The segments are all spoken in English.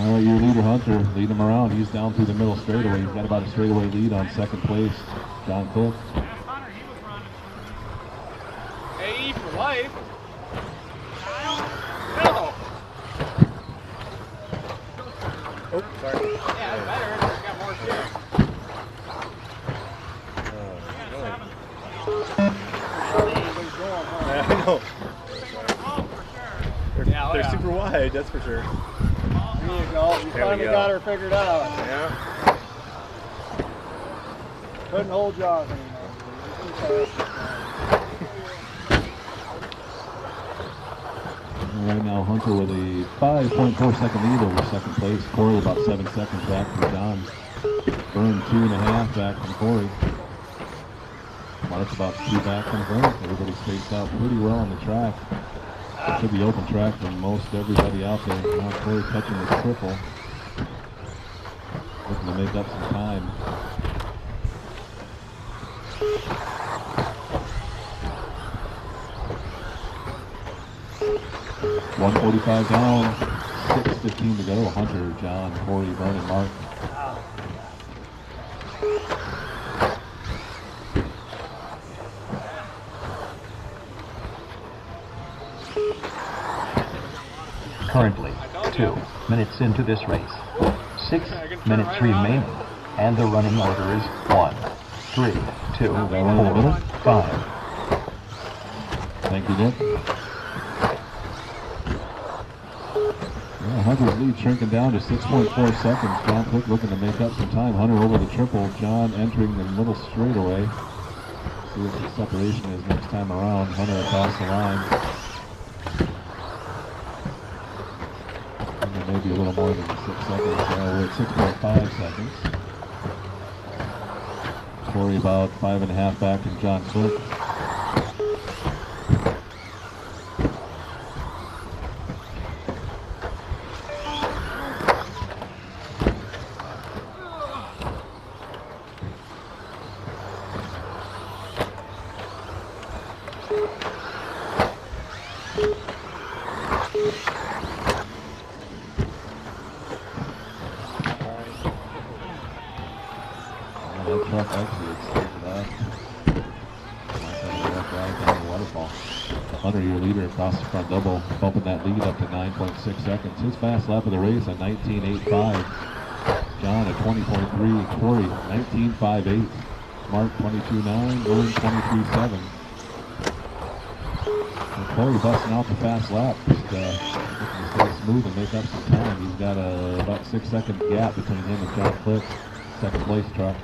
All right, your leader, Hunter, lead him around. He's down through the middle straightaway. He's got about a straightaway lead on second place, John Klick. AE for life. No. Oh, sorry. Yeah, that's better. It's got more shit. I know. They're super wide, that's for sure. There you go. You finally got her figured out. Yeah. Couldn't hold jaws anymore. Right now, Hunter with a 5.4 second lead over second place. Cory about 7 seconds back from John. Vern 2.5 back from Cory. Mark's about 2 back from Vern. Everybody's spaced out pretty well on the track. Should be open track for most everybody out there. Now Cory touching the triple. Looking to make up some time. .145 down, 6:15 to go. Hunter, John, Cory, Vern, and Mark. Currently, 2 minutes into this race. 6 minutes remaining, and the running order is 1, 3, 2, 4, 5. Thank you, Nick. Hunter's lead shrinking down to 6.4 seconds. John Klick looking to make up some time. Hunter over the triple. John entering the middle straightaway. See what the separation is next time around. Hunter across the line. And maybe a little more than 6 seconds. We're at 6.5 seconds. Cory about 5.5 back from John Klick. Hunter, your leader across the front double, bumping that lead up to 9.6 seconds. His fast lap of the race at 19.85. John at 20.3. Cory 19.58. Mark 22.9. Vern 23.7. Cory busting out the fast lap. Just looking to stay smooth and make up some time. He's got about 6 second gap between him and John Klick, second place truck.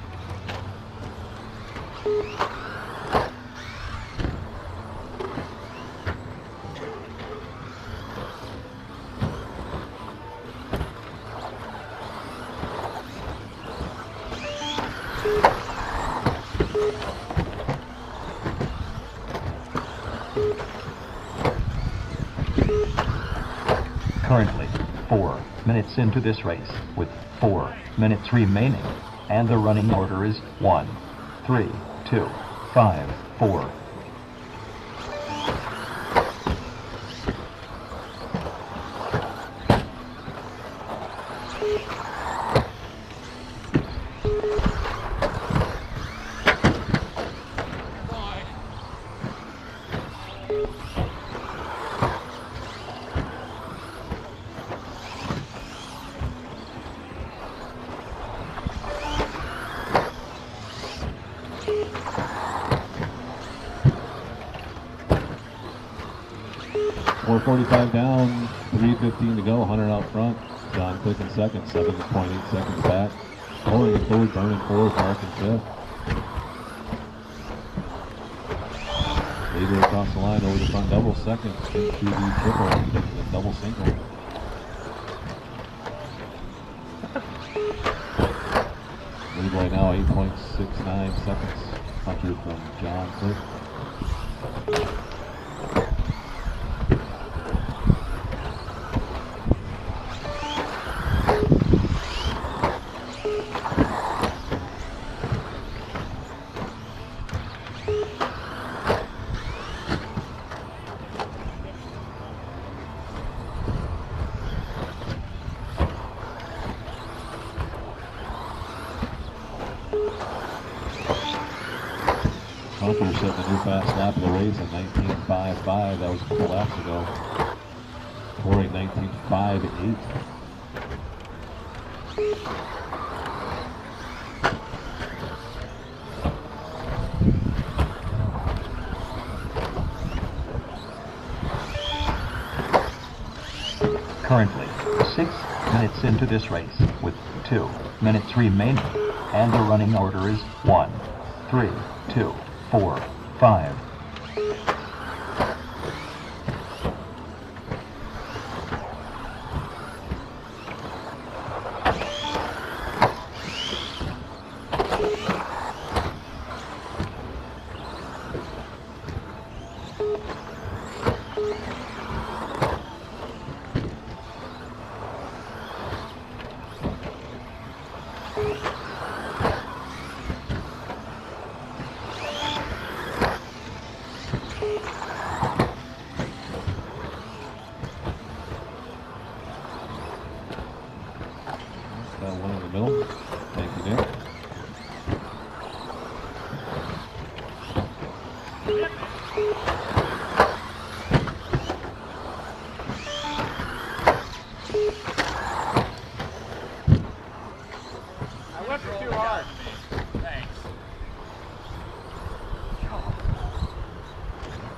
Currently, 4 minutes into this race, with 4 minutes remaining, and the running order is 1, 3, 2, 5, 4. .445 down, 3:15 to go. Hunter out front. John Klick in second, 7.8 seconds back. Cory in third, Vern in fourth, Mark in fifth. Leader across the line over the front double, second into the triple, the double single. Lead right now 8.69 seconds. Hunter from John Klick. Hunter setting a new fast lap of the race at 19.55. That was a couple laps ago. Cory 19.58. Currently, 6 minutes into this race, with 2 minutes remaining, and the running order is 1, 3, 2, 4, 5. That one in the middle. Thank you, Nick. I whipped it too hard. Thanks.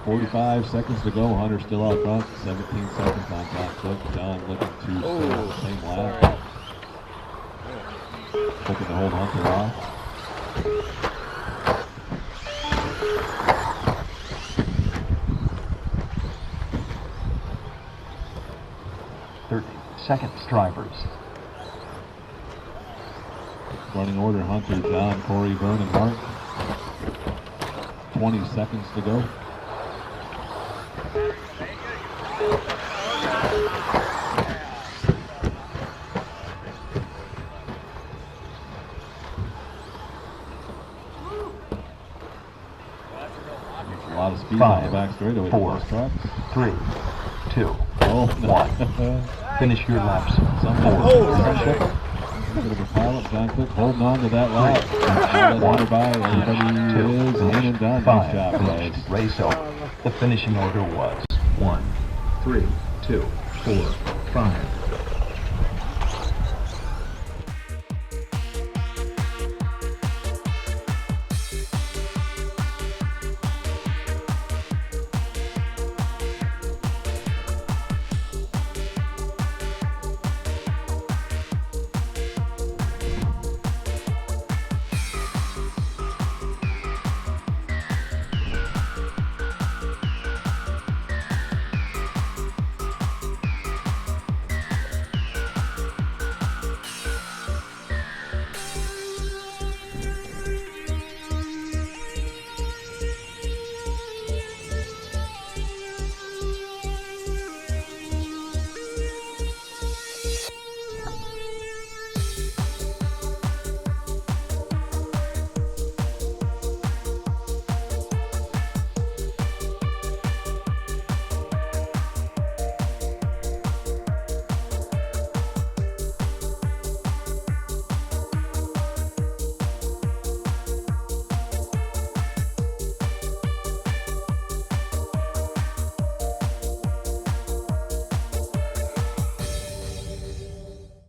45 seconds to go. Hunter still out front. 17 seconds on top. Klick. John looking to stay on the same lap. Looking to hold Hunter off. Seconds, drivers. Running order: Hunter, John, Cory, Vern, and Mark. 20 seconds to go. There's a lot of speed on the back straightaway. 4, 3, 2, Oh, 1. Finish your laps. Bit of a pilot, John Klick holding on to that lap. Water by, everybody is in and done. Nice job, guys. Race over. The finishing order was 1, 3, 2, 4, 5.